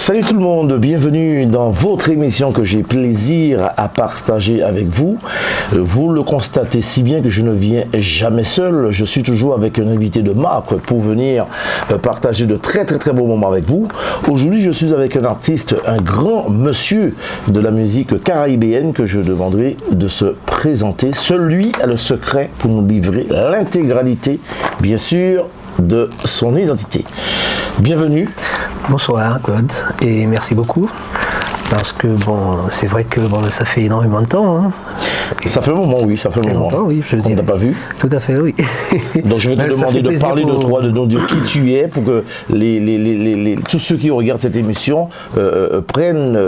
Salut tout le monde, bienvenue dans votre émission que j'ai plaisir à partager avec vous. Vous le constatez si bien que je ne viens jamais seul, je suis toujours avec un invité de marque pour venir partager de très beaux moments avec vous. Aujourd'hui je suis avec un artiste, un grand monsieur de la musique caribéenne que je demanderai de se présenter. Seul lui a le secret pour nous livrer l'intégralité, bien sûr, de son identité. Bienvenue. Bonsoir Claude et merci beaucoup parce que bon c'est vrai que bon ça fait énormément de temps. Hein. Ça fait un moment, oui, ça fait un moment. Oui, je on n'a pas vu. Tout à fait, oui. Donc je vais te demander de parler de toi, de nous dire qui tu es pour que tous ceux qui regardent cette émission prennent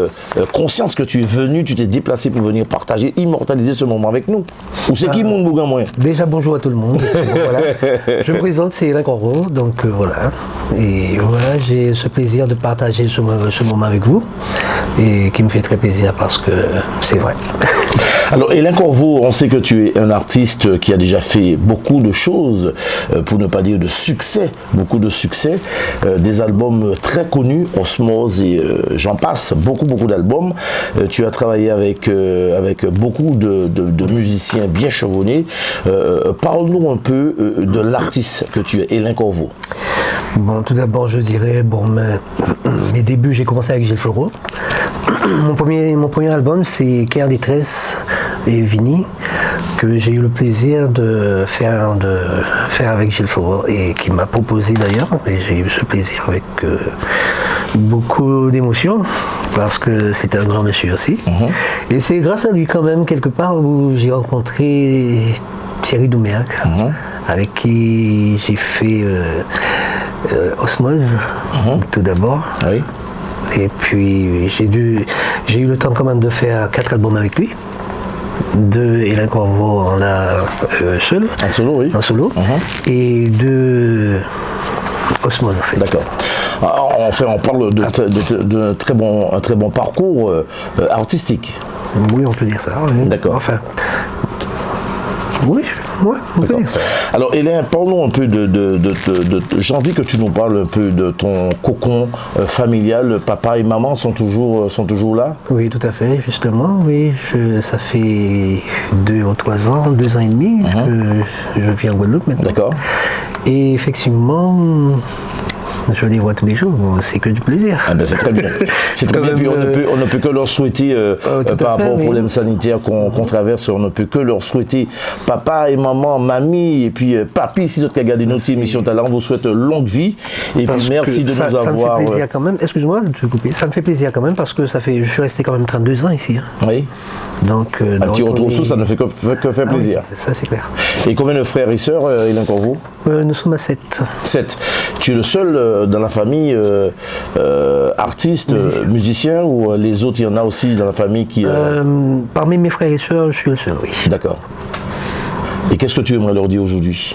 conscience que tu es venu, tu t'es déplacé pour venir partager, immortaliser ce moment avec nous. Ou c'est qui mon bougan moi? Déjà bonjour à tout le monde. Voilà. Je me présente, c'est Alain Corot, donc voilà. Et voilà, j'ai ce plaisir de partager ce moment avec vous et qui me fait très plaisir parce que c'est vrai. Alors Alain Corot, on sait que tu es un artiste qui a déjà fait beaucoup de choses, pour ne pas dire de succès, beaucoup de succès, des albums très connus, Osmose et j'en passe, beaucoup d'albums. Tu as travaillé avec beaucoup de musiciens bien chevronnés. Parle-nous un peu de l'artiste que tu es, Alain Corot. Bon, tout d'abord, je dirais, bon, mes débuts, j'ai commencé avec Gilles Fleureau. Mon premier album, c'est Cœur Détresse et Vini, que j'ai eu le plaisir de faire avec Gilles Fleureau et qui m'a proposé d'ailleurs, et j'ai eu ce plaisir avec beaucoup d'émotion parce que c'était un grand monsieur aussi. Et c'est grâce à lui quand même quelque part où j'ai rencontré Thierry Doumergue, avec qui j'ai fait Osmose tout d'abord. Oui. Et puis j'ai eu le temps quand même de faire 4 albums avec lui. 2 Alain Corot en seul. En solo, oui. En solo. Et 2 Osmose en fait. D'accord. On parle d'un très bon parcours artistique. Oui, on peut dire ça. Oui. D'accord. Enfin. Oui, on peut dire ça. Alors Alain, parlons un peu j'ai envie que tu nous parles un peu de ton cocon familial. Papa et maman sont toujours là? Oui, tout à fait, justement, oui. Ça fait 2 ou 3 ans, 2 ans et demi que je vis en Guadeloupe maintenant. D'accord. Et effectivement, je les vois tous les jours, c'est que du plaisir. Ah ben c'est très bien. C'est très bien, puis on ne peut que leur souhaiter, par rapport aux problèmes sanitaires qu'on traverse, on ne peut que leur souhaiter, papa et maman, mamie, et puis papi, si vous avez regardé notre émission tout à l'heure, on vous souhaite longue vie, et puis merci de nous avoir... Ça me fait plaisir quand même, excuse-moi de te couper, ça me fait plaisir quand même, parce que je suis resté quand même 32 ans ici. Hein. Oui. Donc, un petit retour sous, ça ne fait que faire plaisir. Oui, ça c'est clair. Et combien de frères et sœurs, Alain Corot? Nous sommes à 7. 7. Tu es le seul dans la famille artiste, musicien, ou les autres, il y en a aussi dans la famille qui... Parmi mes frères et sœurs, je suis le seul, oui. D'accord. Et qu'est-ce que tu aimerais leur dire aujourd'hui?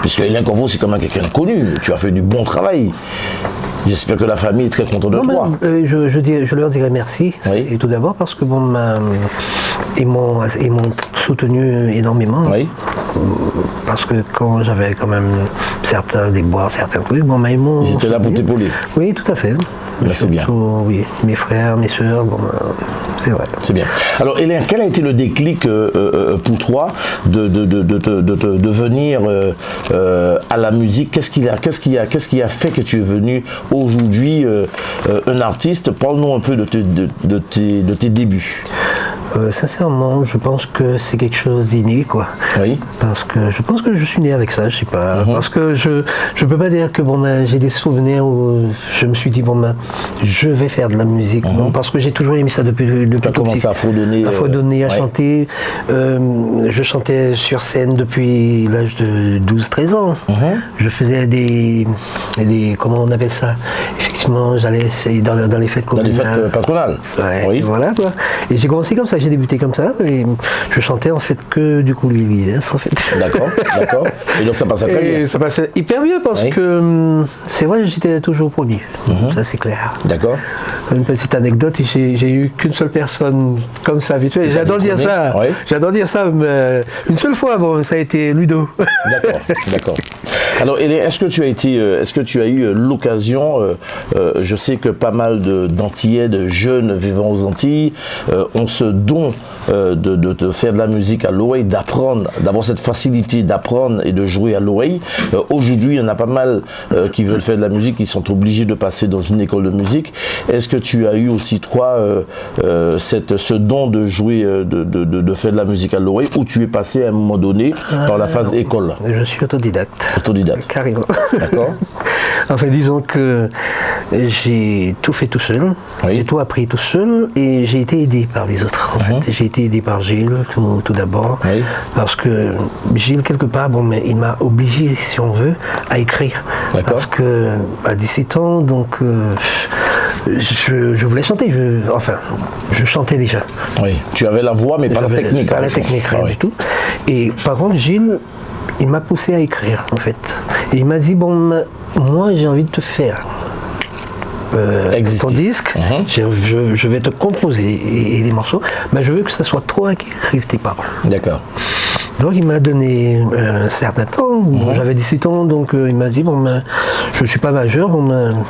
Puisque Alain Corot, c'est quand même quelqu'un de connu, tu as fait du bon travail. J'espère que la famille est très contente de toi. Je leur dirais merci, oui. Et tout d'abord parce que bon, ils m'ont soutenu énormément. Oui. Parce que quand j'avais quand même certains déboires, certains trucs, bon, ils étaient là pour t'épauler. Oui, tout à fait. C'est bien. Oui, mes frères, mes soeurs, bon, c'est vrai. C'est bien. Alors, Hélène, quel a été le déclic pour toi de venir à la musique? Qu'est-ce qui a fait que tu es venu aujourd'hui un artiste? Parle-nous un peu de tes débuts. Sincèrement, je pense que c'est quelque chose d'inné, quoi. Oui. Parce que je pense que je suis né avec ça, je sais pas. Parce que je peux pas dire que j'ai des souvenirs où je me suis dit je vais faire de la musique. Non, parce que j'ai toujours aimé ça depuis Tu as tout commencé petit. à fredonner. À fredonner, à ouais. chanter. Je chantais sur scène depuis l'âge de 12-13 ans. Je faisais des comment on appelle ça? Effectivement, j'allais dans les fêtes Dans les communales. fêtes patronales. Ouais, Oui. voilà quoi. Et j'ai commencé comme ça, j'ai débuté comme ça et je chantais en fait que du coup l'église en fait. D'accord, d'accord. Et donc ça passait très bien. Et ça passait hyper bien parce Oui. que c'est vrai, j'étais toujours premier. Ça c'est clair. D'accord. Une petite anecdote, j'ai eu qu'une seule personne comme ça habituée. J'adore dire tourné, ça. oui. J'adore dire ça, mais une seule fois, ça a été Ludo. D'accord, d'accord. Alors, Hélène, est-ce que tu as eu l'occasion, je sais que pas mal d'Antillais, de jeunes vivant aux Antilles, ont ce don de faire de la musique à l'oreille, d'apprendre, d'avoir cette facilité d'apprendre et de jouer à l'oreille. Aujourd'hui, il y en a pas mal qui veulent faire de la musique, qui sont obligés de passer dans une école de musique. Est-ce que tu as eu aussi, toi, ce don de jouer, de faire de la musique à l'oreille, où tu es passé à un moment donné par la phase école? Je suis autodidacte. Autodidacte. Carrément. D'accord. Enfin, disons que j'ai tout fait tout seul, Oui. j'ai tout appris tout seul et j'ai été aidé par les autres. En fait. J'ai été aidé par Gilles tout d'abord, Oui. parce que Gilles, quelque part, mais il m'a obligé, si on veut, à écrire. D'accord. Parce que à 17 ans, donc, je voulais chanter, je chantais déjà. Oui. Tu avais la voix, mais pas la J'avais technique. Pas hein. la technique, rien Ah oui. du tout. Et par contre, Gilles, il m'a poussé à écrire, en fait. Et il m'a dit, moi, j'ai envie de te faire Exister. ton disque, je vais te composer et les morceaux, mais je veux que ça soit toi qui écrives tes paroles. D'accord. Donc il m'a donné un certain temps, j'avais 18 ans, donc il m'a dit, je ne suis pas majeur,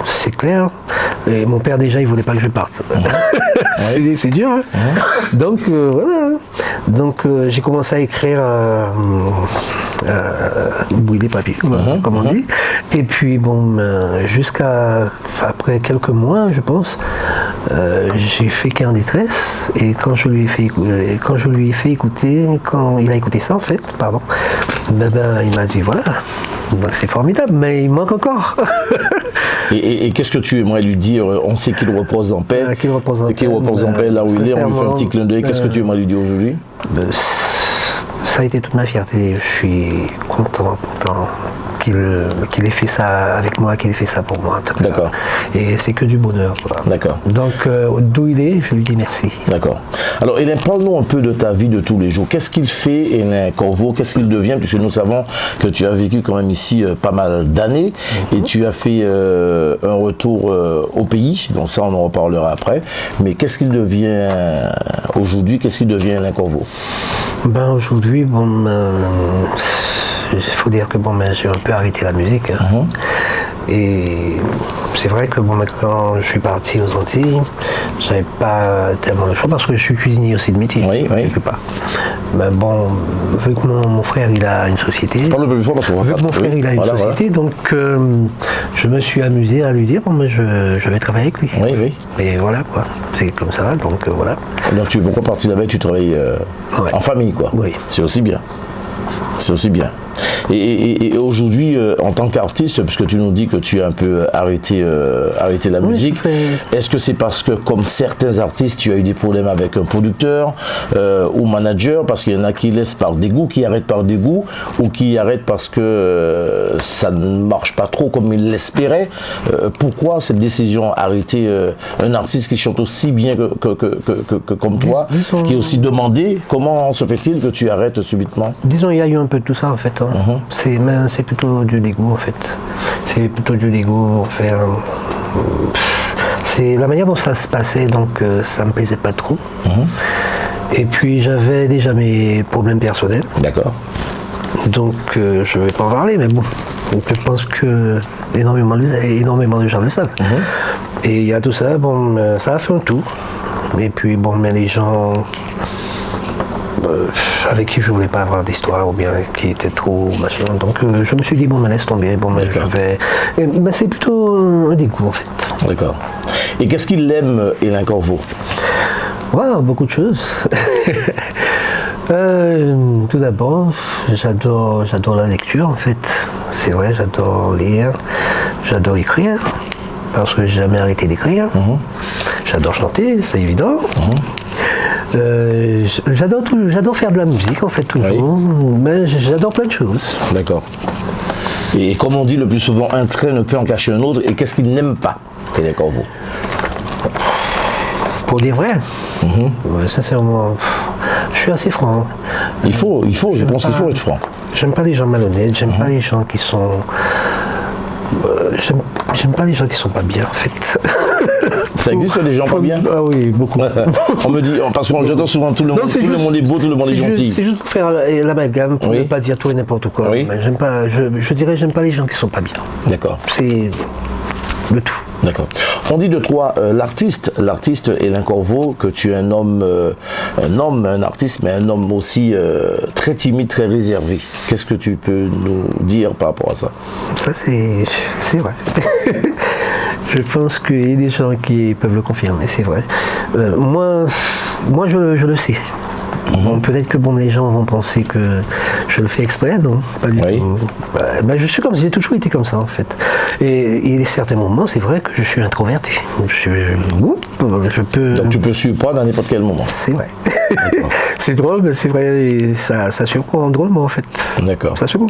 c'est clair, et mon père déjà il voulait pas que je parte. C'est dur, hein. Donc voilà, donc j'ai commencé à écrire bouillir des papiers, comme on dit, et puis jusqu'à après quelques mois je pense, j'ai fait Cœur en détresse, et quand je lui ai fait écouter, quand il a écouté ça en fait, pardon, il m'a dit voilà, donc c'est formidable, mais il manque encore. Et qu'est-ce que tu aimerais lui dire? On sait qu'il repose en paix. Qu'il repose en paix là où il est. On lui fait un petit clin d'œil. Qu'est-ce que tu aimerais lui dire aujourd'hui? Ça a été toute ma fierté. Je suis content qu'il ait fait ça avec moi, qu'il ait fait ça pour moi. D'accord. Et c'est que du bonheur. Quoi. D'accord. Donc d'où il est, je lui dis merci. D'accord. Alors Hélène, parle-nous un peu de ta vie de tous les jours. Qu'est-ce qu'il fait, Hélène Corveau? Qu'est-ce qu'il devient? Puisque nous savons que tu as vécu quand même ici pas mal d'années et tu as fait un retour au pays. Donc ça, on en reparlera après. Mais qu'est-ce qu'il devient aujourd'hui? Qu'est-ce qu'il devient, Hélène Corveau? Aujourd'hui, il faut dire que j'ai un peu arrêté la musique. Hein. Et c'est vrai que quand je suis parti aux Antilles, j'avais pas tellement de choix parce que je suis cuisinier aussi de métier. Oui, oui. Quelque part. Mais vu que mon frère il a une société. Parle un peu plus fort parce qu'on va Vu que mon frère il a une société, donc je me suis amusé à lui dire je vais travailler avec lui. Oui, oui. Et voilà quoi. C'est comme ça, donc voilà. Donc tu es pourquoi parti là-bas? Tu travailles en famille quoi. Oui. C'est aussi bien. C'est aussi bien. Et aujourd'hui, en tant qu'artiste, puisque tu nous dis que tu as un peu arrêté la musique, est-ce que c'est parce que, comme certains artistes, tu as eu des problèmes avec un producteur ou manager, parce qu'il y en a qui laissent par dégoût, qui arrêtent par dégoût, ou qui arrêtent parce que ça ne marche pas trop comme ils l'espéraient? Pourquoi cette décision d'arrêter un artiste qui chante aussi bien que comme toi, qui est aussi demandé? Comment se fait-il que tu arrêtes subitement? Disons, il y a eu un peu de tout ça en fait. Hein. C'est plutôt du dégoût en fait. C'est plutôt du dégoût. C'est la manière dont ça se passait, donc ça me plaisait pas trop. Et puis j'avais déjà mes problèmes personnels. D'accord. Donc je ne vais pas en parler, mais je pense que énormément de gens le savent. Et il y a tout ça, ça a fait un tour. Et puis mais les gens avec qui je voulais pas avoir d'histoire ou bien qui étaient trop machin. Donc je me suis dit laisse tomber, je vais. C'est plutôt un dégoût en fait. D'accord. Et qu'est-ce qu'il aime, Hélène Corveau? Wow, beaucoup de choses. Tout d'abord, j'adore la lecture en fait. C'est vrai, j'adore lire, j'adore écrire, parce que j'ai jamais arrêté d'écrire. J'adore chanter, c'est évident. J'adore faire de la musique en fait toujours, mais j'adore plein de choses. D'accord. Et comme on dit le plus souvent, un trait ne peut en cacher un autre. Et qu'est-ce qu'il n'aime pas, Télé Corvo? Pour dire vrai, sincèrement, je suis assez franc. Je pense qu'il faut être franc. J'aime pas les gens malhonnêtes, j'aime pas les gens qui sont... j'aime pas les gens qui sont pas bien en fait. Ça existe des gens pas bien? Ah oui, beaucoup. On me dit, parce que j'entends souvent tout le monde est beau, tout le monde est gentil. C'est juste pour faire l'amalgame, pour ne pas dire tout et n'importe quoi. Oui. Mais j'aime pas, je dirais, j'aime pas les gens qui sont pas bien. D'accord. C'est le tout. D'accord. On dit de toi, l'artiste Alain Corvo, que tu es un artiste, mais un homme aussi très timide, très réservé. Qu'est-ce que tu peux nous dire par rapport à ça? Ça, c'est vrai. Je pense qu'il y a des gens qui peuvent le confirmer, c'est vrai. Moi je le sais. Bon, peut-être que les gens vont penser que je le fais exprès, non, pas du tout. Ben, je suis comme, j'ai toujours été comme ça en fait. Et il y a certains moments, c'est vrai que je suis introverti. Je peux. Donc tu peux surprendre à n'importe quel moment. C'est vrai. C'est drôle, mais c'est vrai, et ça surprend drôlement en fait. D'accord. Ça secoue.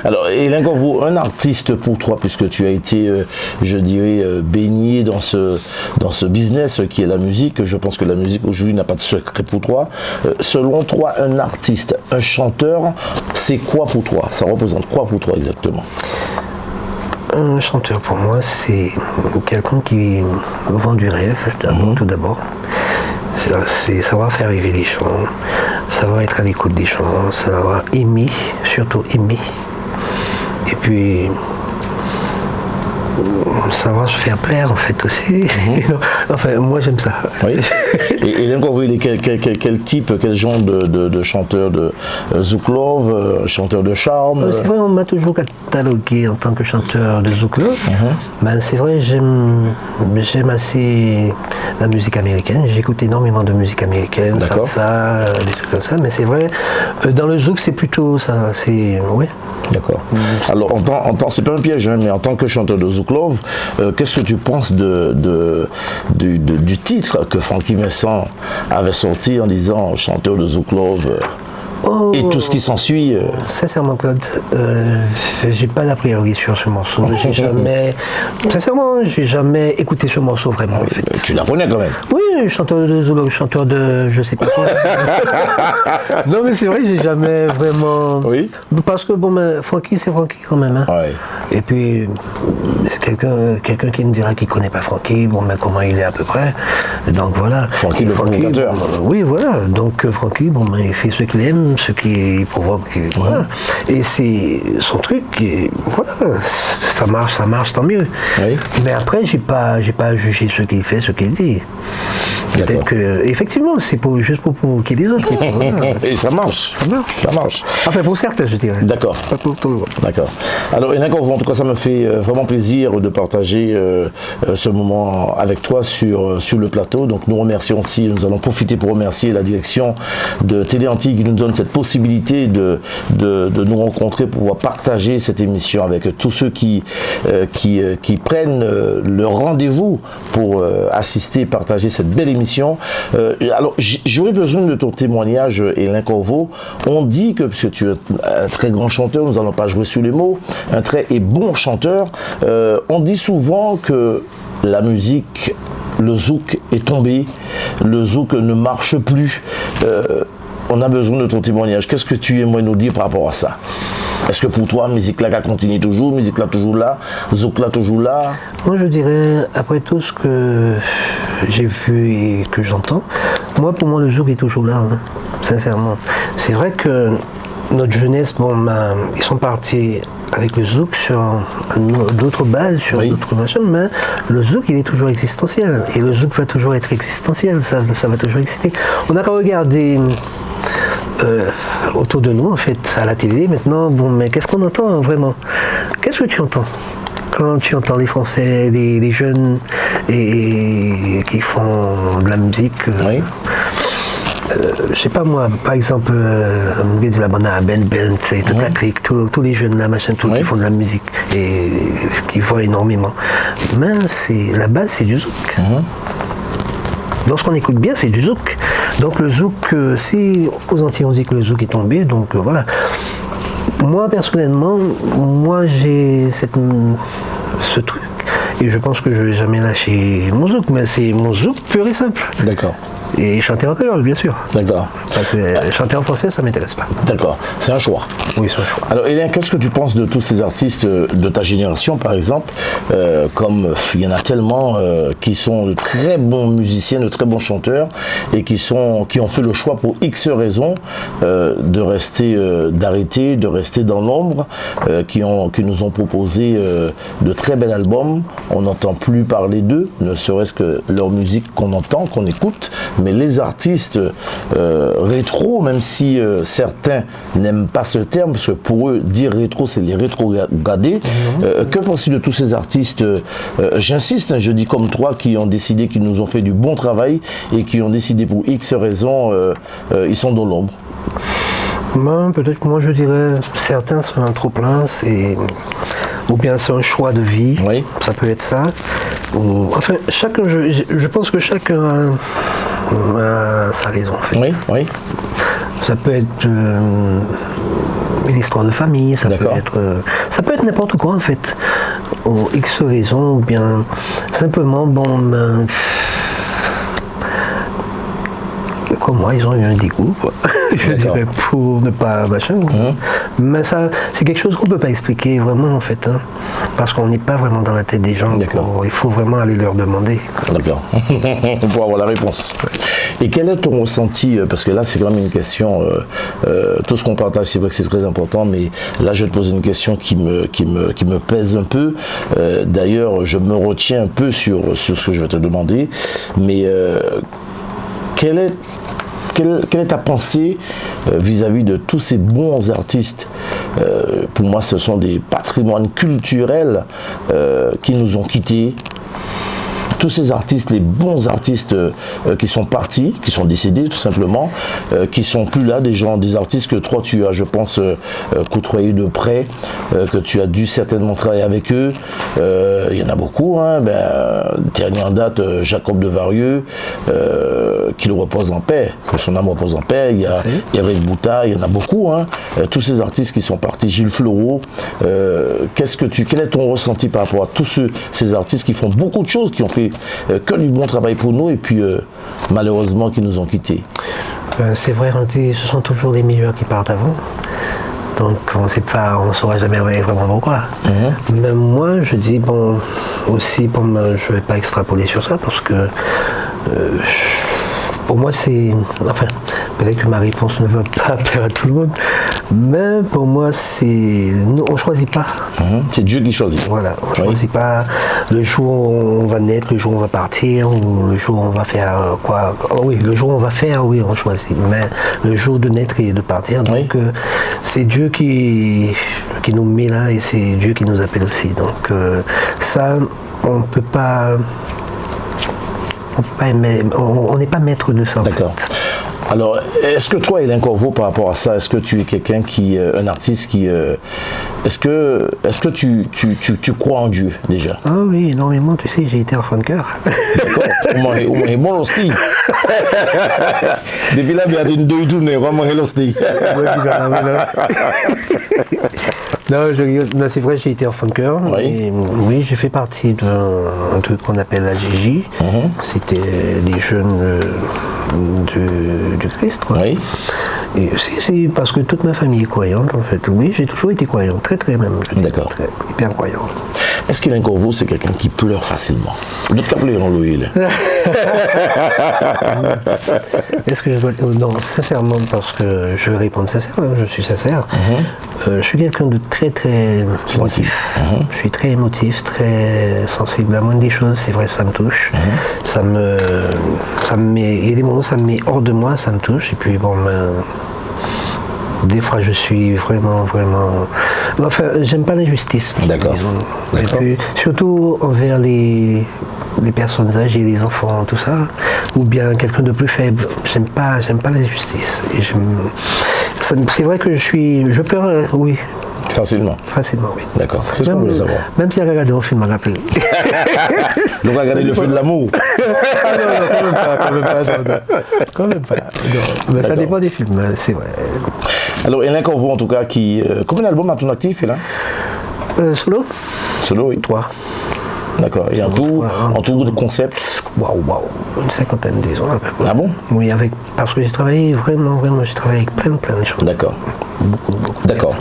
Alors, Alain Corvo, un artiste pour toi, puisque tu as été, je dirais, baigné dans ce business qui est la musique. Je pense que la musique aujourd'hui n'a pas de secret pour toi. Selon toi, un artiste, un chanteur, c'est quoi pour toi? Ça représente quoi pour toi exactement? Un chanteur pour moi, c'est quelqu'un qui vend du rêve, tout d'abord. C'est savoir faire rêver les gens, savoir être à l'écoute des gens, savoir aimer, surtout aimer. Et puis savoir se faire plaire en fait aussi. Enfin, moi j'aime ça. Oui. Et Alain Corvo, il est quel type, quel genre de chanteur de Zouk Love, chanteur de charme? C'est vrai, on m'a toujours catalogué en tant que chanteur de Zouk Love. Ben, c'est vrai, j'aime assez la musique américaine. J'écoute énormément de musique américaine, salsa, des trucs comme ça. Mais c'est vrai, dans le Zouk, c'est plutôt ça. Ouais. D'accord. Alors, c'est pas un piège, mais en tant que chanteur de Zouk Love, qu'est-ce que tu penses du titre que Francky Vincent avait sorti en disant chanteur de Zouk Love et tout ce qui s'ensuit? Sincèrement, Claude, j'ai pas d'a priori sur ce morceau. Sincèrement, j'ai jamais écouté ce morceau vraiment. En fait. Tu l'apprenais quand même? Oui, chanteur de Zouk Love, chanteur de je sais pas quoi. Non, mais c'est vrai, j'ai jamais vraiment. Oui. Parce que Francky, c'est Francky quand même. Hein. Ouais. Et puis, quelqu'un qui me dira qu'il connaît pas Francky, comment il est à peu près. Donc voilà. Francky, le communicateur. Oui, voilà. Donc Francky, il fait ce qu'il aime, ce qui provoque. Voilà. Et c'est son truc, voilà. Ça marche, tant mieux. Oui. Mais après, j'ai pas à juger ce qu'il fait, ce qu'il dit. Peut-être que, effectivement, c'est juste pour provoquer les autres. Et ça marche. Ça marche. Enfin, pour certains, je dirais. D'accord. Pas pour tout le monde. D'accord. Alors, en tout cas, ça me fait vraiment plaisir de partager ce moment avec toi sur le plateau. Donc, nous remercions aussi, nous allons profiter pour remercier la direction de Télé Antilles qui nous donne cette possibilité de nous rencontrer, pour pouvoir partager cette émission avec tous ceux qui prennent le rendez-vous pour assister et partager cette belle émission. Alors, j'aurais besoin de ton témoignage, Alain Corvo. On dit que, puisque tu es un très grand chanteur, nous n'allons pas jouer sur les mots, un très et bon chanteur, on dit souvent que la musique, le zouk est tombé, le zouk ne marche plus. On a besoin de ton témoignage. Qu'est-ce que tu aimerais nous dire par rapport à ça? Est-ce que pour toi, musique là continue toujours, musique là toujours là, zouk là toujours là? Moi je dirais, après tout ce que j'ai vu et que j'entends, pour moi le zouk est toujours là, hein, sincèrement. C'est vrai que notre jeunesse, ils sont partis avec le zouk sur d'autres bases, sur d'autres machins, mais le zouk il est toujours existentiel. Et le zouk va toujours être existentiel, ça va toujours exister. On n'a qu'à regarder autour de nous, en fait, à la télé maintenant, mais qu'est-ce qu'on entend vraiment? Qu'est-ce que tu entends? Quand tu entends les Français, les jeunes qui font de la musique, je sais pas moi, par exemple, la bande à Ben, c'est toute la clique, tous les jeunes là, machin, qui font de la musique et qui font énormément. Mais la base, c'est du zouk. Lorsqu'on écoute bien, c'est du zouk. Donc le zouk, si aux Antilles on dit que le zouk est tombé, donc voilà. Moi personnellement, j'ai ce truc. Et je pense que je vais jamais lâcher mon zouk, mais c'est mon zouk pur et simple. D'accord. Et chanter en créole, bien sûr. D'accord. Parce que chanter en français, ça m'intéresse pas. D'accord. C'est un choix. Oui, c'est un choix. Alors, Hélène, qu'est-ce que tu penses de tous ces artistes de ta génération, par exemple, comme il y en a tellement qui sont de très bons musiciens, de très bons chanteurs, et qui ont fait le choix pour X raisons de rester, d'arrêter, de rester dans l'ombre, qui nous ont proposé de très bels albums. On n'entend plus parler d'eux, ne serait-ce que leur musique qu'on entend, qu'on écoute, mais les artistes rétro, même si certains n'aiment pas ce terme, parce que pour eux, dire rétro, c'est les rétrograder. Que penses-tu de tous ces artistes j'insiste, je dis comme toi, qui ont décidé, qui nous ont fait du bon travail et qui ont décidé pour X raisons, ils sont dans l'ombre. Peut-être que moi je dirais, certains sont un trop plein, ou bien c'est un choix de vie, ça peut être ça. Enfin, je pense que chacun a sa raison en fait. Oui. Ça peut être une histoire de famille, ça peut être n'importe quoi en fait. Ou X raisons, ou bien simplement, comme moi, ils ont eu un dégoût, quoi. Je dirais, pour ne pas machin. Mais ça, c'est quelque chose qu'on ne peut pas expliquer vraiment, en fait. Parce qu'on n'est pas vraiment dans la tête des gens. Il faut vraiment aller leur demander. D'accord. Pour avoir la réponse. Et quel est ton ressenti, parce que là, c'est quand même une question, tout ce qu'on partage, c'est vrai que c'est très important, mais là, je te pose une question qui me pèse un peu. D'ailleurs, je me retiens un peu sur ce que je vais te demander. Mais quelle est ta pensée vis-à-vis de tous ces bons artistes? Pour moi, ce sont des patrimoines culturels qui nous ont quittés. Tous ces artistes, les bons artistes qui sont partis, qui sont décédés tout simplement, qui sont plus là, des artistes que toi tu as, je pense, côtoyé de près, que tu as dû certainement travailler avec eux. Il y en a beaucoup, dernier en date, Jacob de Varieux, qu'il repose en paix, que son âme repose en paix. Il y a Eric Bouta, il y en a beaucoup. Tous ces artistes qui sont partis, Gilles Fleureau. Quel est ton ressenti par rapport à tous ces artistes qui font beaucoup de choses, qui ont fait que du bon travail pour nous et puis malheureusement qui nous ont quittés? C'est vrai, ce sont toujours les meilleurs qui partent avant. Donc on ne saura jamais vraiment pourquoi. Mais moi je dis je ne vais pas extrapoler sur ça parce que pour moi peut-être que ma réponse ne va pas plaire à tout le monde, mais pour moi on ne choisit pas. C'est Dieu qui choisit. Voilà, on ne choisit pas le jour où on va naître, le jour où on va partir, ou le jour où on va faire quoi. Le jour où on va faire, on choisit, mais le jour de naître et de partir, donc c'est Dieu qui nous met là et c'est Dieu qui nous appelle aussi. Donc ça, on ne peut pas... On n'est pas maître de ça. D'accord. Alors, est-ce que toi, Hélène Corveau, par rapport à ça, est-ce que tu es quelqu'un un artiste qui... est-ce que tu crois en Dieu, déjà? Ah oui, énormément, tu sais, j'ai été enfant de cœur. D'accord, au moins bon l'hostie. Depuis là, il y a une deux tournées, vraiment l'hostie. Non, c'est vrai, j'ai été enfant de cœur. Oui, j'ai fait partie d'un truc qu'on appelle la GJ. C'était les jeunes du Christ, quoi. Oui. Et c'est parce que toute ma famille est croyante, en fait. Oui, j'ai toujours été croyant, très très même. D'accord. Hyper croyant. Est-ce qu'Hélène Corveau, c'est quelqu'un qui pleure facilement? D'autres cas pleurent, Louis. Est-ce que je dois... Non, sincèrement, parce que je vais répondre sincèrement, je suis sincère. Je suis quelqu'un de très très émotif. Je suis très émotif, très sensible à la moindre des choses. C'est vrai, ça me touche. Ça me met... Il y a des moments où ça me met hors de moi, ça me touche. Et puis bon, Des fois, je suis vraiment. Enfin, j'aime pas l'injustice. D'accord. Et puis, surtout envers les personnes âgées, les enfants, tout ça, ou bien quelqu'un de plus faible. J'aime pas l'injustice. C'est vrai que je pleure, oui. Facilement, oui. D'accord, c'est ce qu'on voulait savoir. Même si elle a regardé un film à rappeler. Donc, regardez le feu de l'amour. Ah non, quand même pas. Non. Mais ça dépend des films, c'est vrai. Alors, Hélène Corvo, en tout cas, combien d'albums à ton actif, Hélène Solo Solo, oui. 3. D'accord, et en tout de concepts Waouh, une cinquantaine, disons. Ah bon? Oui, parce que j'ai travaillé vraiment, j'ai travaillé avec plein de choses. D'accord. Beaucoup. D'accord.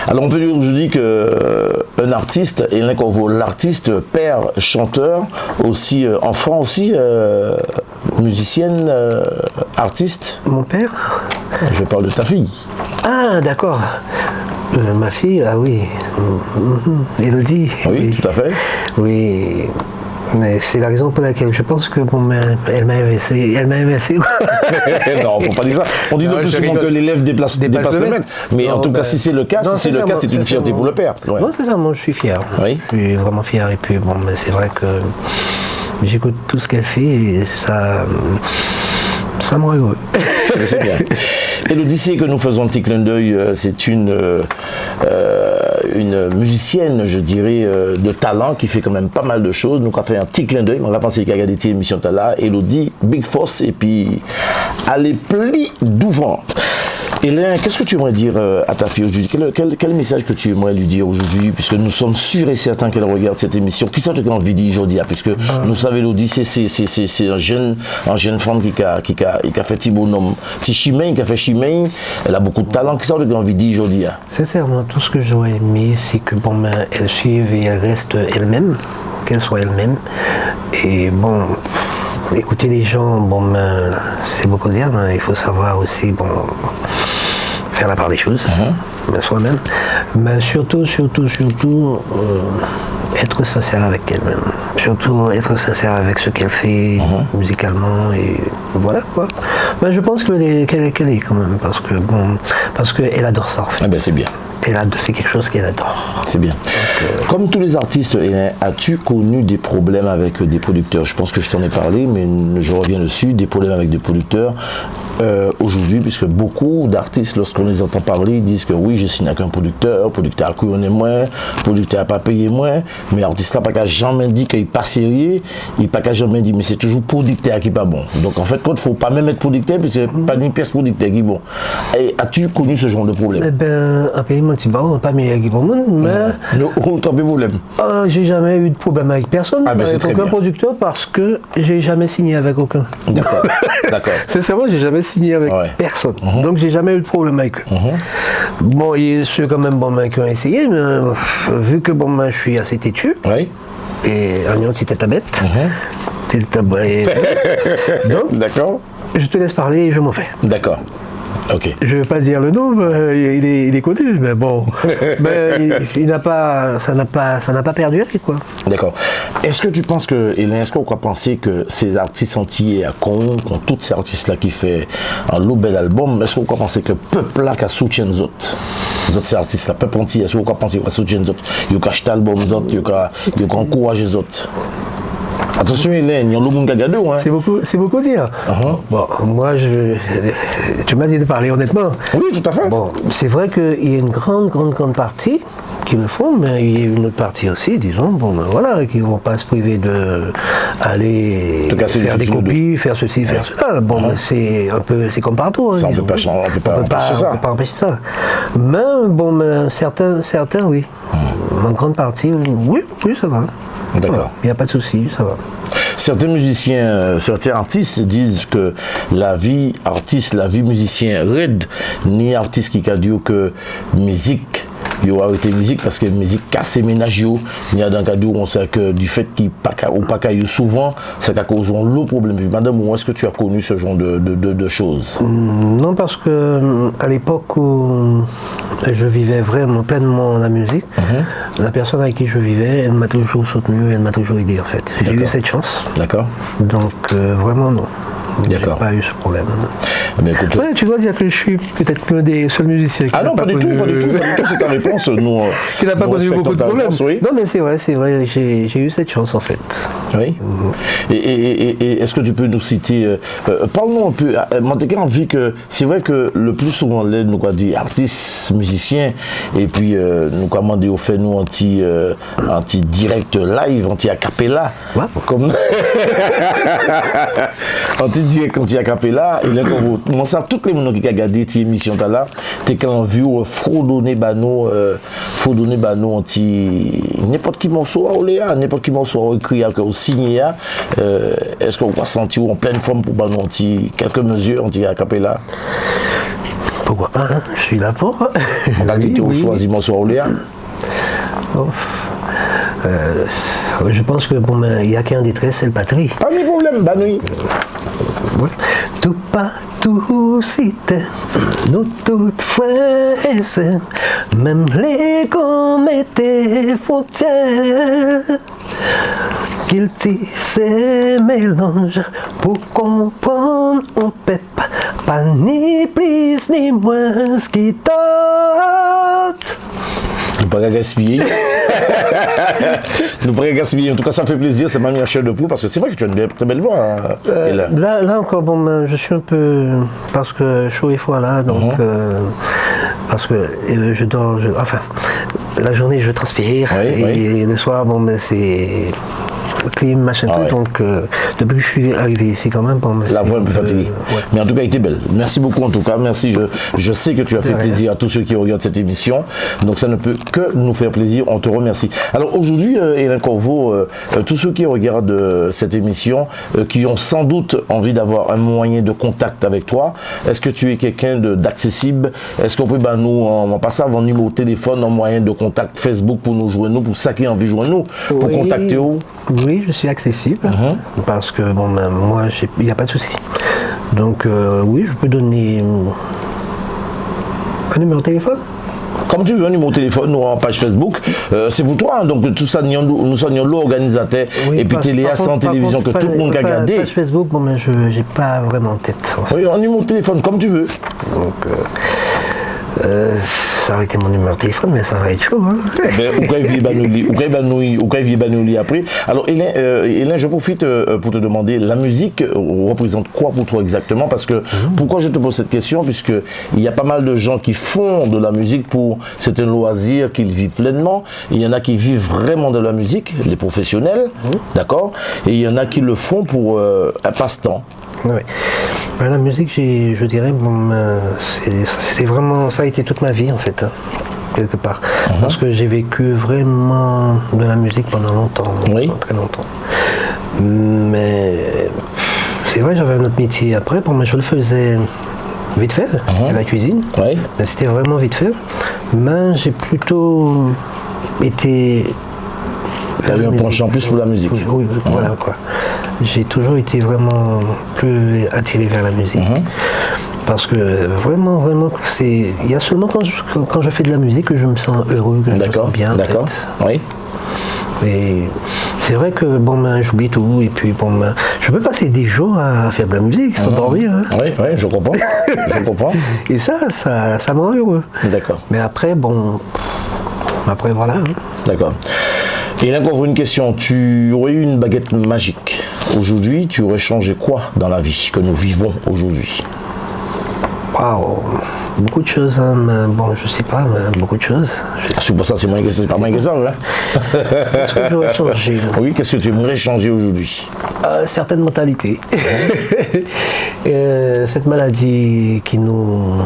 Alors on peut dire aujourd'hui qu'un artiste, Hélène Corvo, l'artiste, père, chanteur, aussi enfant aussi, musicienne, artiste. Mon père? Je parle de ta fille. Ah, d'accord. Ma fille, ah oui. Élodie. Oui, tout à fait. Oui. Mais c'est la raison pour laquelle je pense que elle m'a inversé. Non, faut pas dire ça. On dit de plus souvent que l'élève dépasse le maître. Mais non, en tout cas, si c'est le cas, c'est une fierté pour le père. Ouais. Non, c'est ça, moi je suis fier. Oui. Je suis vraiment fier. Et puis bon, mais c'est vrai que j'écoute tout ce qu'elle fait et ça me rend heureux. C'est bien. Et l'Odyssée que nous faisons un petit clin d'œil, c'est une musicienne, je dirais, de talent qui fait quand même pas mal de choses. Donc on a fait un petit clin d'œil, on va penser qu'il y a des émissions là, Elodie, Big Force, et puis allez pli d'ouvant. Hélène, qu'est-ce que tu aimerais dire à ta fille aujourd'hui? Quel message que tu aimerais lui dire aujourd'hui, puisque nous sommes sûrs et certains qu'elle regarde cette émission? Qui ça te a envie de dire aujourd'hui? Puisque nous savons, Elodie, c'est un jeune femme qui a fait petit bonhomme, petit chimay, qui a fait chimay. Elle a beaucoup de talent. Qui ça te a envie de dire aujourd'hui? Sincèrement, tout ce que j'aurais aimé, c'est que elle suive et elle reste elle-même, qu'elle soit elle-même. Et bon, écouter les gens, c'est beaucoup dire, mais il faut savoir aussi, faire la part des choses, soi-même, mais surtout, être sincère avec elle-même. Surtout être sincère avec ce qu'elle fait musicalement, et voilà quoi. Mais je pense qu'elle est quand même, parce qu'elle adore ça en fait. Ah ben c'est bien. C'est quelque chose qu'elle adore. C'est bien. Comme tous les artistes, as-tu connu des problèmes avec des producteurs? Je pense que je t'en ai parlé, mais je reviens dessus, des problèmes avec des producteurs. Aujourd'hui, puisque beaucoup d'artistes, lorsqu'on les entend parler, ils disent que oui, j'ai signé avec un producteur a couronné moins, producteur n'a pas payé moins, mais l'artiste n'a pas jamais dit qu'il n'est pas sérieux, il n'a pas jamais dit, mais c'est toujours producteur qui n'est pas bon. Donc en fait, il ne faut pas même être producteur, parce que c'est pas une pièce producteur qui est bon. Et as-tu connu ce genre de problème? Eh ben, un pays pas meilleur qui bon monde, mais. Autant de problème. J'ai jamais eu de problème avec personne, avec aucun producteur, parce que j'ai jamais signé avec aucun. D'accord. Sincèrement, j'ai jamais signé avec personne. Donc j'ai jamais eu de problème avec eux. Bon, il y a ceux quand même qui ont essayé, mais vu que je suis assez têtu, et un petit tête à bête, donc d'accord. Je te laisse parler et je m'en vais. D'accord. Ok. Je ne vais pas dire le nom, il est connu, mais bon, ça n'a pas perdu quoi. D'accord. Est-ce que tu penses que, Hélène, est-ce qu'on peut penser que ces artistes entiers à con, tous ces artistes-là qui font un lot bel album, est-ce qu'on peut penser que le peuple-là qui soutient les autres, ces artistes-là, le peuple entier, est-ce qu'on peut penser qu'il soutient les autres, il y a acheté l'album les autres, il y a encouragé les autres? Attention Hélène, il y a le monde qui a gagné. C'est beaucoup dire. Bon, moi, tu m'as dit de parler honnêtement. Oui, tout à fait. Bon, c'est vrai qu'il y a une grande partie qui le font, mais il y a une autre partie aussi, disons, qui ne vont pas se priver d'aller faire des copies, faire ceci, faire cela. Bon, c'est comme partout. Ça, on ne peut pas empêcher ça. Mais certains, oui. En grande partie, oui, ça va. D'accord. Il n'y a pas de souci, ça va. Certains musiciens, certains artistes disent que la vie artiste, la vie musicien raide, ni artiste qui a dit que musique, il a arrêté musique parce que musique casse les ménages. Il y a dans le cas où on sait que du fait qu'il ou pas caillou souvent, c'est qu'à cause de le problème. Madame, où est-ce que tu as connu ce genre de choses? Non, parce que à l'époque où je vivais vraiment pleinement la musique, la personne avec qui je vivais, elle m'a toujours soutenu, elle m'a toujours aidé en fait. J'ai eu cette chance. D'accord. Donc vraiment non. D'accord. J'ai pas eu ce problème. Mais écoute, Ouais, tu dois dire que je suis peut-être l'un des seuls musiciens qui ah non, pas du tout, c'est ta réponse. Nous, qui n'a pas nous connu beaucoup de respectons ta problèmes. réponse, oui. Non, mais c'est vrai, j'ai eu cette chance en fait. Oui. Et est-ce que tu peux nous citer, parle-nous un peu, moi j'ai envie que, c'est vrai que le plus souvent, nous avons dit artistes, musiciens, et puis nous avons dit au fait nous anti-direct live, anti-acapella, Ouais. comme anti-direct, anti-acapella, et là, on sait toutes les gens qui ont regardé cette émission là, t'es qu'en vue, faut donner bano anti n'importe qui morceau à Oléa, n'importe qui morceau à écrit que au signé, est-ce qu'on va sentir en pleine forme pour bano anti quelques mesures anti acapella? Pourquoi pas, hein, je suis là pour. On va quitter au choisi morceau à Oléa. Oh. Je pense que bon, il n'y a qu'un détresse, c'est le patrie. Pas de problème, Banoui. Ouais. Tout partout cité, nous toutes frères, même les comètes frontières, qu'ils tissent mélange pour comprendre, on peut pas ni plus ni moins ce qui tente. Nous ne pouvons pas gaspiller. Nous ne pouvons pas gaspiller. En tout cas, ça me fait plaisir. C'est ma meilleure chair de poule parce que c'est vrai que tu as une très belle voix. Là encore, bon, je suis un peu. Parce que chaud et froid là, donc. Parce que je dors. Enfin, la journée, je transpire. Oui, et le soir, bon, mais c'est. Clim, machin, tout. Ouais. Donc, depuis que je suis arrivé ici, quand même. Bon, La voix un peu fatiguée. Ouais. Mais en tout cas, elle était belle. Merci beaucoup, en tout cas. Merci. Je sais que tu as fait plaisir à tous ceux qui regardent cette émission. Donc, ça ne peut que nous faire plaisir. On te remercie. Alors, aujourd'hui, Hélène Corveau, tous ceux qui regardent cette émission, qui ont sans doute envie d'avoir un moyen de contact avec toi, est-ce que tu es quelqu'un d'accessible? Est-ce qu'on peut, nous, en passant avant numéro de téléphone, en moyen de contact Facebook pour nous joindre, pour ça qui a envie de joindre nous, pour contacter où? Oui, je suis accessible parce que bon, moi, il n'y a pas de souci. Donc, oui, je peux donner un numéro de téléphone. Comme tu veux, un numéro de téléphone ou en page Facebook, c'est pour toi. Hein, donc, tout ça, nous sommes l'organisateur. Oui, et puis, Téléa, c'est en télévision que tout le monde a regardé. Page Facebook, bon, mais je n'ai pas vraiment en tête. Oui, un numéro de téléphone, comme tu veux. Donc, ça aurait été mon numéro de téléphone, mais ça va être chaud. Hein. Ou quand il vit après. Alors, Hélène, je profite pour te demander, la musique représente quoi pour toi exactement? Parce que, pourquoi je te pose cette question? Puisqu'il y a pas mal de gens qui font de la musique pour, c'est un loisir qu'ils vivent pleinement. Il y en a qui vivent vraiment de la musique, les professionnels, d'accord? Et il y en a qui le font pour un passe-temps. Oui. La musique, je dirais, bon, c'est vraiment, ça a été toute ma vie en fait, hein, quelque part. Parce que j'ai vécu vraiment de la musique pendant longtemps, Oui. très longtemps. Mais c'est vrai, j'avais un autre métier après, bon, mais je le faisais vite fait, c'était la cuisine, Oui. mais c'était vraiment vite fait. Mais j'ai plutôt été... Tu as eu un penchant plus pour la musique. Oui, voilà quoi. J'ai toujours été vraiment plus attiré vers la musique. Parce que vraiment, il y a seulement quand je fais de la musique que je me sens heureux, que je me sens bien. D'accord, en fait. oui. Et c'est vrai que bon, j'oublie tout. Et puis bon, je peux passer des jours à faire de la musique sans dormir. Hein. Oui, je comprends. Je comprends. Et ça me rend heureux. D'accord. Mais après, bon, voilà. Hein. D'accord. Et là, encore une question. Tu aurais eu une baguette magique. Aujourd'hui, tu aurais changé quoi dans la vie que nous vivons aujourd'hui? Waouh, beaucoup de choses. Hein, mais bon, je sais pas, mais beaucoup de choses. C'est pour ça, c'est pas moins que ça. Hein? Qu'est-ce que j'aurais changé? Oui, qu'est-ce que tu aimerais changer aujourd'hui? Certaines mentalités. Cette maladie qui nous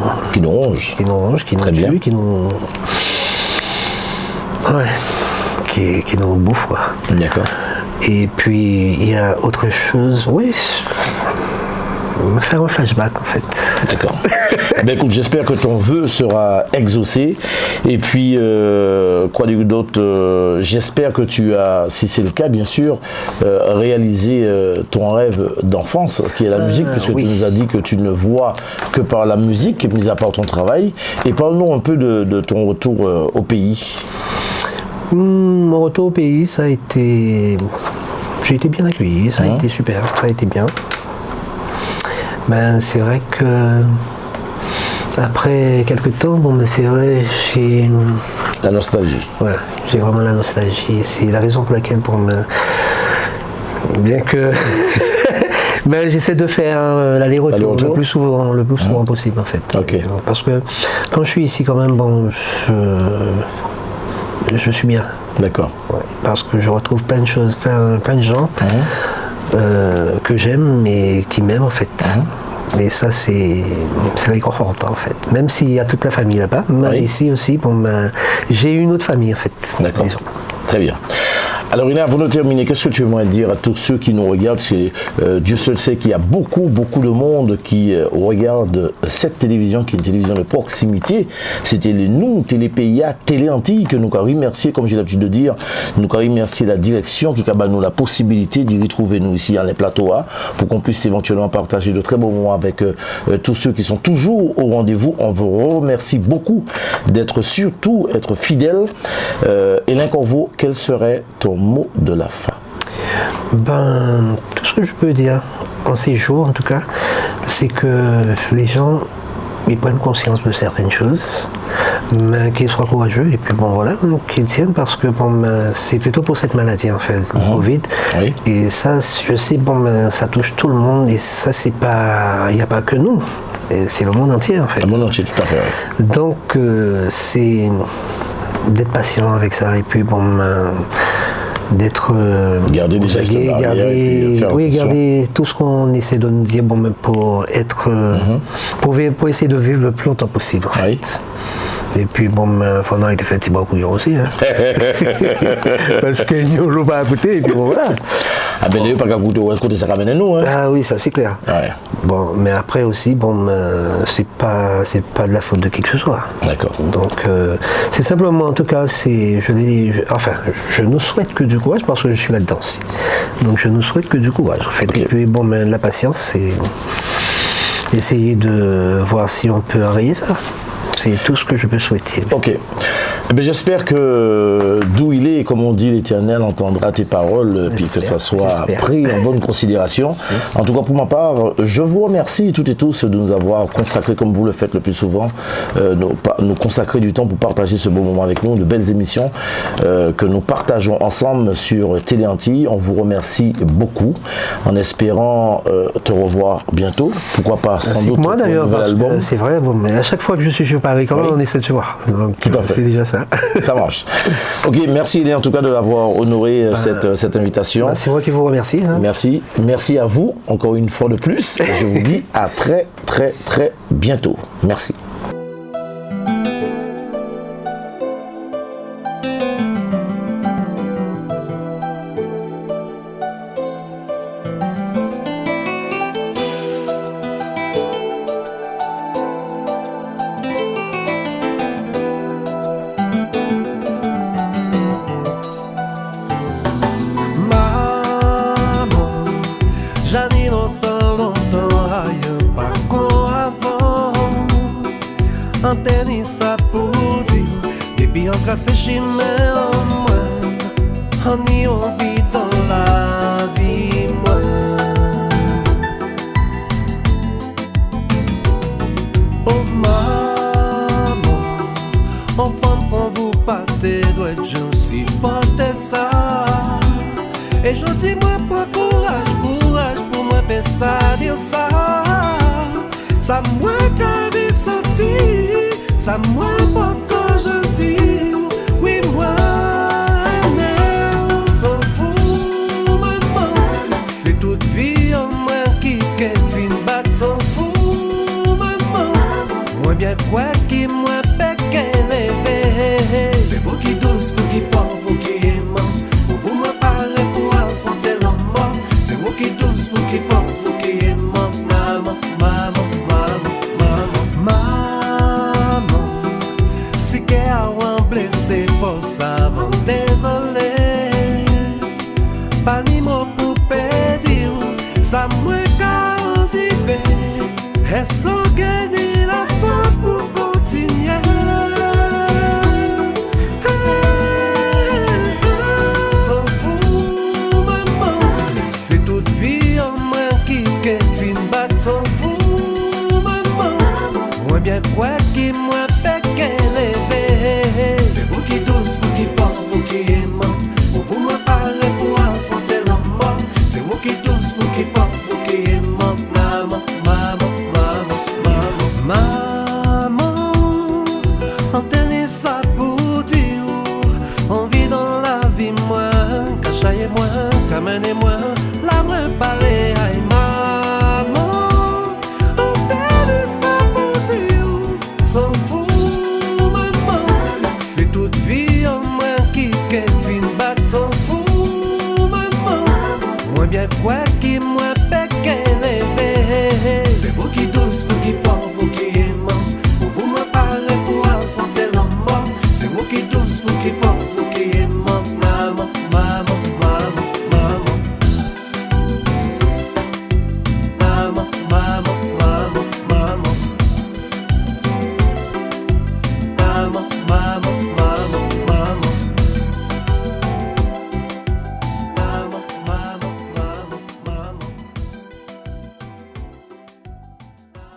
ronge. Qui nous Très tue, bien. qui nous... Ouais. Qui nous bouffe, quoi. D'accord. Et puis, il y a autre chose, oui, me faire un flashback, en fait. D'accord. Ben écoute, j'espère que ton vœu sera exaucé. Et puis, quoi dire d'autre, j'espère que tu as, si c'est le cas, bien sûr, réalisé ton rêve d'enfance, qui est la musique, puisque tu nous as dit que tu ne vois que par la musique, mis à part ton travail. Et parle-nous un peu de ton retour au pays. Mon retour au pays, ça a été... J'ai été bien accueilli, ça a été super, ça a été bien. Ben, c'est vrai que après quelques temps, bon, ben, c'est vrai, La nostalgie. voilà, j'ai vraiment la nostalgie. C'est la raison pour laquelle, bien que ben, j'essaie de faire l'aller-retour L'aller-retour le plus souvent possible en fait. Ok. Parce que quand je suis ici quand même, bon, je suis bien. D'accord. Ouais, parce que je retrouve plein de choses, plein de gens que j'aime et qui m'aiment en fait. Et ça c'est réconfortant en fait. Même s'il y a toute la famille là-bas, mais ici aussi, bon, ben, j'ai une autre famille en fait. D'accord. Disons. Très bien. Alors, Ina, avant de terminer, qu'est-ce que tu aimerais dire à tous ceux qui nous regardent? Dieu seul sait qu'il y a beaucoup de monde qui regarde cette télévision, qui est une télévision de proximité. C'était nous, Télépeya, Téléantilles, que nous avons remercié, comme j'ai l'habitude de dire, nous avons remercié la direction qui a nous la possibilité d'y retrouver nous ici dans les plateaux pour qu'on puisse éventuellement partager de très beaux moments avec tous ceux qui sont toujours au rendez-vous. On vous remercie beaucoup d'être surtout être fidèles. Hélène Corveau, quel serait ton mot de la fin? Ben, tout ce que je peux dire en ces jours, en tout cas, c'est que les gens ils prennent conscience de certaines choses, mais qu'ils soient courageux et puis bon voilà, qu'ils tiennent parce que bon, ben, c'est plutôt pour cette maladie en fait, le Covid. Oui. Et ça, je sais, bon, ben, ça touche tout le monde et ça, c'est pas, il n'y a pas que nous, c'est le monde entier en fait. Le monde entier, tout à fait. Oui. Donc, c'est d'être patient avec ça et puis bon. Ben, d'être garder des gestes barrières et puis faire attention. Garder tout ce qu'on essaie de nous dire bon, même pour être pour essayer de vivre le plus longtemps possible en fait. Et puis bon, il faut arrêter de faire petit couillon aussi hein. Parce que nous l'ont pas à côté et puis bon voilà. Ah ben les pas qu'à côté ça ramène nous hein. Ah oui, ça c'est clair. Ouais. Bon, mais après aussi bon, c'est pas de la faute de qui que ce soit. D'accord. Donc c'est simplement en tout cas je nous souhaite que du courage parce que je suis là-dedans aussi. Donc je nous souhaite que du courage en fait. Okay. Et puis bon, la patience c'est essayer de voir si on peut enrayer ça. C'est tout ce que je peux souhaiter. Ok. Eh bien, j'espère que d'où il est, comme on dit, l'Éternel entendra tes paroles, puis que ça soit pris en bonne considération. Yes. En tout cas, pour ma part, je vous remercie toutes et tous de nous avoir consacré, comme vous le faites le plus souvent, nous consacrer du temps pour partager ce beau moment avec nous, de belles émissions que nous partageons ensemble sur Téléantilles. On vous remercie beaucoup, en espérant te revoir bientôt. Pourquoi pas, sans doute, moi d'ailleurs, nouvel album. C'est vrai, bon, mais à chaque fois que je suis sur Paris, quand même, on essaie de se voir. Donc, tout à fait. C'est déjà ça. Ça marche. Ok, merci Hélène en tout cas de l'avoir honoré cette invitation. C'est moi qui vous remercie. Hein. Merci. Merci à vous, encore une fois de plus. Et je vous dis à très très très bientôt. Merci. Tracé chemin en moi, on y envie dans la vie moi. Oh maman, enfant quand vous partez doit je supporter ça. Et je dis moi pas courage pour moi faire ça, dire ça. Ça moi quand il sorti, ça moi pas quand je dis. Oui, moi, s'en fout, maman. C'est toute vie en moi qui fin bat, s'en fout, maman. Moi bien quoi qui moi fait qu'elle est. C'est vous qui douce, vous qui fort, vous qui aimant. Pour vous me parler pour affronter la mort. C'est vous qui douce, vous qui fort, vous qui aimant. Maman, maman, maman, maman. Maman, si qu'elle a blessé forcément désolé. Pas ni mot pour pédir, ça me garantit. Est-ce que la force pour continuer? S'en fout, maman. C'est toute vie en moi qui fin bat, s'en fout. bien quoi qui moi fait qu'elle est. C'est vous qui douce, vous qui fort, vous qui aimant. Pour vous me parler pour affronter la mort. C'est vous qui douce, vous qui fort, vous qui aimant. Maman, maman, maman, maman, maman. Entendez ça pour dire, on vit dans la vie moi, cachaille moi, camène moi, la moi parler aïe maman. Entendez ça pour dire, s'en fout maman. C'est toute vie en moi qui fin bat, s'en fout maman. Moi bien quoi qui moi fait qu'elle